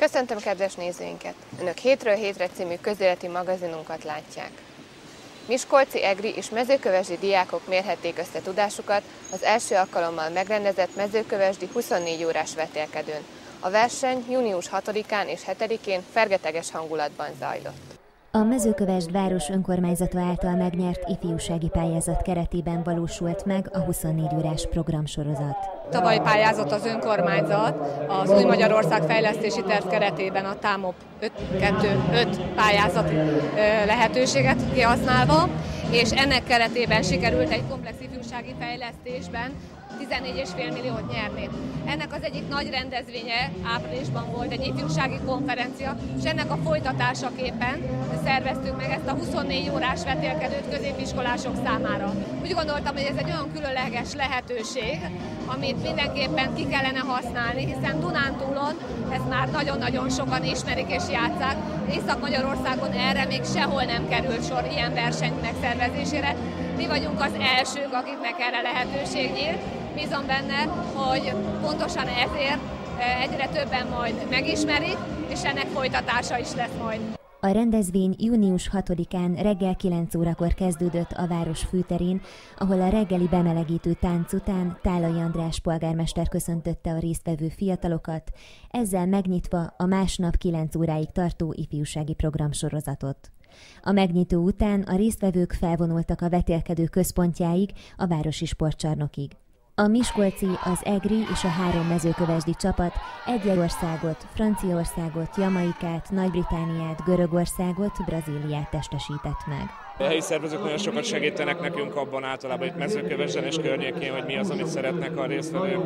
Köszöntöm kedves nézőinket! Önök Hétről Hétre című közéleti magazinunkat látják. Miskolci, egri és mezőkövesdi diákok mérhették össze tudásukat az első alkalommal megrendezett mezőkövesdi 24 órás vetélkedőn. A verseny június 6-án és 7-én fergeteges hangulatban zajlott. A Mezőkövesd város önkormányzata által megnyert ifjúsági pályázat keretében valósult meg a 24 órás programsorozat. Tavaly pályázott az önkormányzat az Új Magyarország fejlesztési terv keretében a TAMOP 5 pályázat lehetőséget kihasználva, és ennek keretében sikerült egy komplex ifjúsági fejlesztésben 14,5 milliót nyerni. Ennek az egyik nagy rendezvénye áprilisban volt egy ifjúsági konferencia, és ennek a folytatásaképpen szerveztük meg ezt a 24 órás vetélkedőt középiskolások számára. Úgy gondoltam, hogy ez egy olyan különleges lehetőség, amit mindenképpen ki kellene használni, hiszen Dunántúlon ezt már nagyon-nagyon sokan ismerik és játsszák. Észak-Magyarországon erre még sehol nem került sor ilyen verseny megszervezésére. Mi vagyunk az elsők, akiknek erre lehetőség nyílt. Bízom benne, hogy pontosan ezért egyre többen majd megismerik, és ennek folytatása is lesz majd. A rendezvény június 6-án reggel 9 órakor kezdődött a város főterén, ahol a reggeli bemelegítő tánc után Tálai András polgármester köszöntötte a résztvevő fiatalokat, ezzel megnyitva a másnap 9 óráig tartó ifjúsági programsorozatot. A megnyitó után a résztvevők felvonultak a vetélkedő központjáig, a városi sportcsarnokig. A miskolci, az egri és a 3 mezőkövesdi csapat Egyországot, Franciaországot, Jamaikát, Nagy-Britanniát, Görögországot, Brazíliát testesített meg. A helyi szervezők nagyon sokat segítenek nekünk abban általában itt Mezőkövesden és környékén, hogy mi az, amit szeretnek a résztvevők.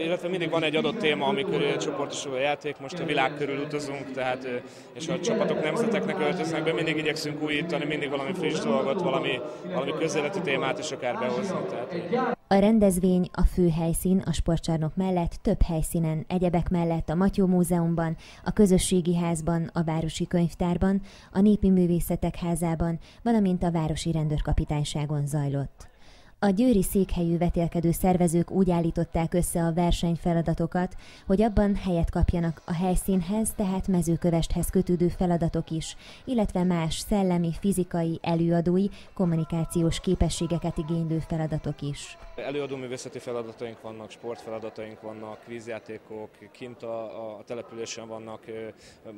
Illetve mindig van egy adott téma, amikor csoportosul a játék, most a világ körül utazunk, tehát, és a csapatok nemzeteknek öltöznek be, mindig igyekszünk újítani, mindig valami friss dolgot, valami közéleti témát is akár behozni. Tehát. A rendezvény a fő helyszín a sportcsarnok mellett több helyszínen, egyebek mellett a Matyó Múzeumban, a Közösségi Házban, a Városi Könyvtárban, a Népi Művészetek Házában, valamint a Városi Rendőrkapitányságon zajlott. A győri székhelyű vetélkedő szervezők úgy állították össze a versenyfeladatokat, hogy abban helyet kapjanak a helyszínhez, tehát Mezőkövesdhez kötődő feladatok is, illetve más szellemi, fizikai, előadói, kommunikációs képességeket igénylő feladatok is. Előadóművészeti feladataink vannak, sportfeladataink vannak, kvízjátékok, kint a településen vannak,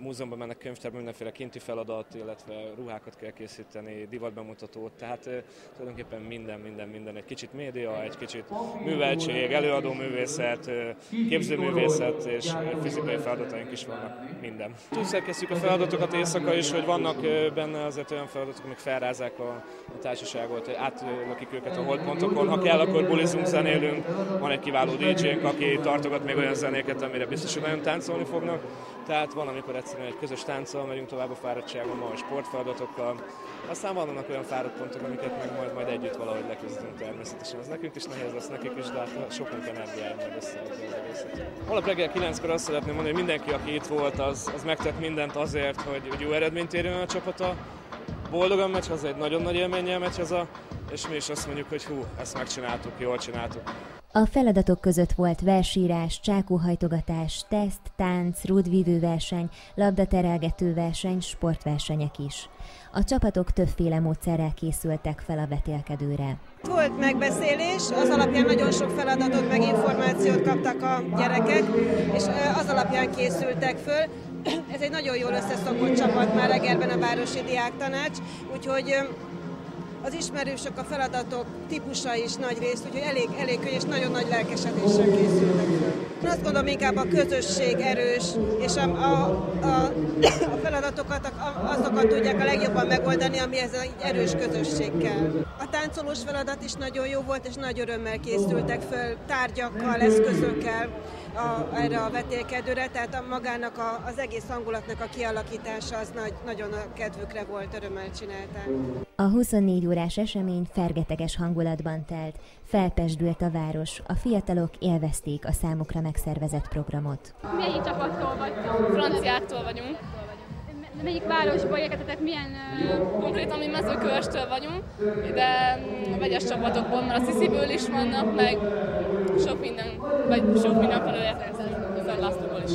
múzeumban mennek, könyvtárban mindenféle kinti feladat, illetve ruhákat kell készíteni, divatbemutatót, tehát tulajdonképpen minden. Egy kicsit média, egy kicsit műveltség, előadóművészet, képzőművészet és fizikai feladataink is vannak, minden. Úgy szerkesztjük a feladatokat éjszaka is, hogy vannak benne azért olyan feladatok, amik felrázzák a társaságot, hogy átlakik őket a holdpontokon. Ha kell, akkor bulizunk, zenélünk. Van egy kiváló DJ-nk, aki tartogat még olyan zenéket, amire biztos, hogy nagyon táncolni fognak. Tehát van, amikor egyszerűen egy közös tánccal megyünk tovább a fáradtságon, majd sportfeladatokkal. Aztán vannak olyan fáradt pontok, amiket meg majd együtt valahogy leküzdünk természetesen. Ez nekünk is nehéz lesz, nekik is, de hát sok energiáig meg összeadni az egészet. Holnap reggel 9-kor azt szeretném mondani, hogy mindenki, aki itt volt, az megtett mindent azért, hogy jó eredményt érjön a csapata. Boldogan megy haza, egy nagyon nagy élménnyel megy haza, és mi is azt mondjuk, hogy ezt megcsináltuk, jól csináltuk. A feladatok között volt versírás, csákóhajtogatás, teszt, tánc, rúdvívőverseny, labdaterelgető verseny, sportversenyek is. A csapatok többféle módszerrel készültek fel a vetélkedőre. Volt megbeszélés, az alapján nagyon sok feladatot meg információt kaptak a gyerekek, és az alapján készültek föl. Ez egy nagyon jól összeszokott csapat már Egerben a Városi Diáktanács, úgyhogy az ismerősök, a feladatok típusa is nagy részt, úgyhogy elég könnyű és nagyon nagy lelkesedéssel készültek föl. Én azt gondolom, inkább a közösség erős, és a feladatokat azokat tudják a legjobban megoldani, amihez egy erős közösség kell. A táncolós feladat is nagyon jó volt, és nagy örömmel készültek föl tárgyakkal, eszközökkel erre a vetélkedőre, tehát magának az egész hangulatnak a kialakítása az nagyon a kedvükre volt, örömmel csinálták. A 24 órás esemény fergeteges hangulatban telt, felpezsdült a város, a fiatalok élvezték a számukra megszervezett programot. Melyik csapattól vagytok? Franciától vagyunk. Melyik városból érketetek, milyen... Konkrétan mi Mezőkövesdtől vagyunk, de vegyes csapatokból, mert a Szisziből is vannak, meg sok mindenfelől érkeztünk, az Lászlóból is.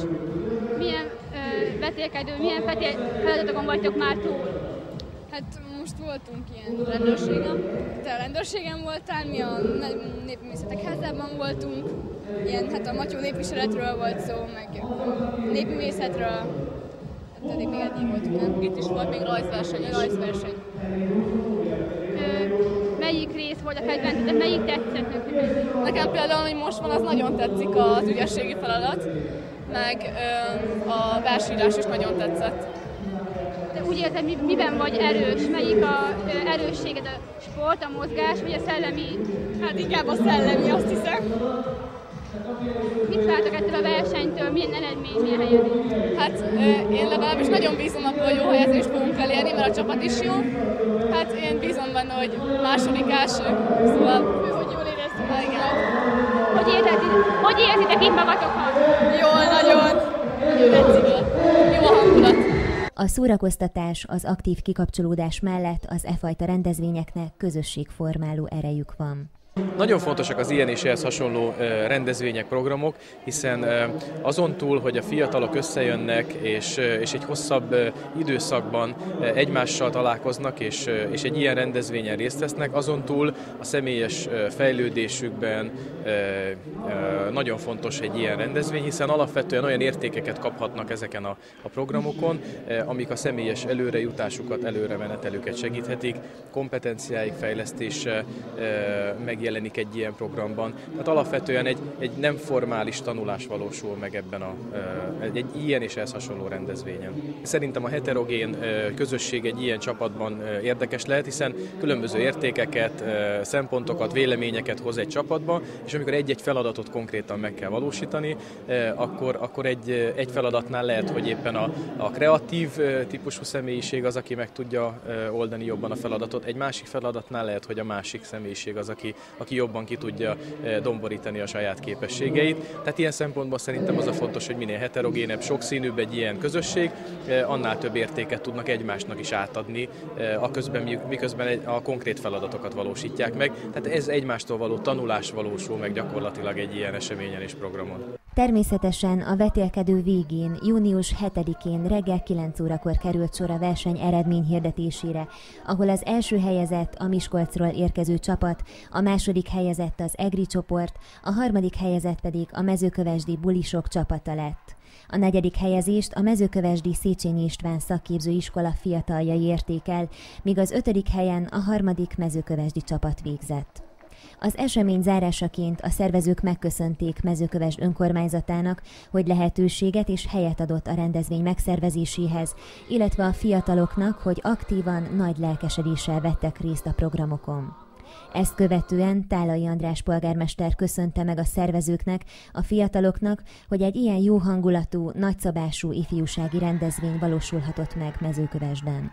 Milyen vetélkedő, milyen feladatokon vagytok már túl? Hát most voltunk ilyen rendőrségen voltál, mi a Népművészetek Házában voltunk, ilyen, hát a matyó népviseletről volt szó, meg népművészetről, hát eddig még ennyi voltunk, nem? Itt is volt még rajzverseny. Melyik rész volt a kedvenc, de melyik tetszett nektek? Nekem például, hogy most van, az nagyon tetszik az ügyességi feladat, meg a versírás is nagyon tetszett. De úgy érzed, miben vagy erős? Melyik a erősséged? A sport, a mozgás, vagy a szellemi? Hát inkább a szellemi, azt hiszem. Mit vártok ettől a versenytől? Milyen eredmény, milyen helyezés? Hát én legalábbis nagyon bízom abban, hogy jó helyezést fogunk elérni, mert a csapat is jó. Hát én bízom benne, hogy második, első, szóval hogy jól éreztük. Igen. Hogy érzitek itt magatokat? Jól, nagyon tetszik. Jó a hangulat. A szórakoztatás, az aktív kikapcsolódás mellett az e-fajta rendezvényeknek közösségformáló erejük van. Nagyon fontosak az ilyen és ehhez hasonló rendezvények, programok, hiszen azon túl, hogy a fiatalok összejönnek és egy hosszabb időszakban egymással találkoznak és egy ilyen rendezvényen részt vesznek, azon túl a személyes fejlődésükben nagyon fontos egy ilyen rendezvény, hiszen alapvetően olyan értékeket kaphatnak ezeken a programokon, amik a személyes előrejutásukat, előremenetelüket segíthetik, kompetenciáik fejlesztése megjelenik egy ilyen programban. Tehát alapvetően egy nem formális tanulás valósul meg ebben egy ilyen és ehhez hasonló rendezvényen. Szerintem a heterogén közösség egy ilyen csapatban érdekes lehet, hiszen különböző értékeket, szempontokat, véleményeket hoz egy csapatba, és amikor egy-egy feladatot konkrétan meg kell valósítani, akkor egy feladatnál lehet, hogy éppen a kreatív típusú személyiség az, aki meg tudja oldani jobban a feladatot, egy másik feladatnál lehet, hogy a másik személyiség az, aki jobban ki tudja domborítani a saját képességeit. Tehát ilyen szempontból szerintem az a fontos, hogy minél heterogénebb, sokszínűbb egy ilyen közösség, annál több értéket tudnak egymásnak is átadni, miközben a konkrét feladatokat valósítják meg. Tehát ez egymástól való tanulás valósul meg gyakorlatilag egy ilyen eseményen és programon. Természetesen a vetélkedő végén, június 7-én reggel 9 órakor került sor a verseny eredményhirdetésére, ahol az első helyezett a Miskolcról érkező csapat, a második helyezett az EGRI csoport, a harmadik helyezett pedig a mezőkövesdi bulisok csapata lett. A negyedik helyezést a mezőkövesdi Széchenyi István szakképzőiskola fiataljai érték el, míg az 5. helyen a harmadik mezőkövesdi csapat végzett. Az esemény zárásaként a szervezők megköszönték Mezőkövesd önkormányzatának, hogy lehetőséget és helyet adott a rendezvény megszervezéséhez, illetve a fiataloknak, hogy aktívan, nagy lelkesedéssel vettek részt a programokon. Ezt követően Tálai András polgármester köszönte meg a szervezőknek, a fiataloknak, hogy egy ilyen jó hangulatú, nagyszabású ifjúsági rendezvény valósulhatott meg Mezőkövesden.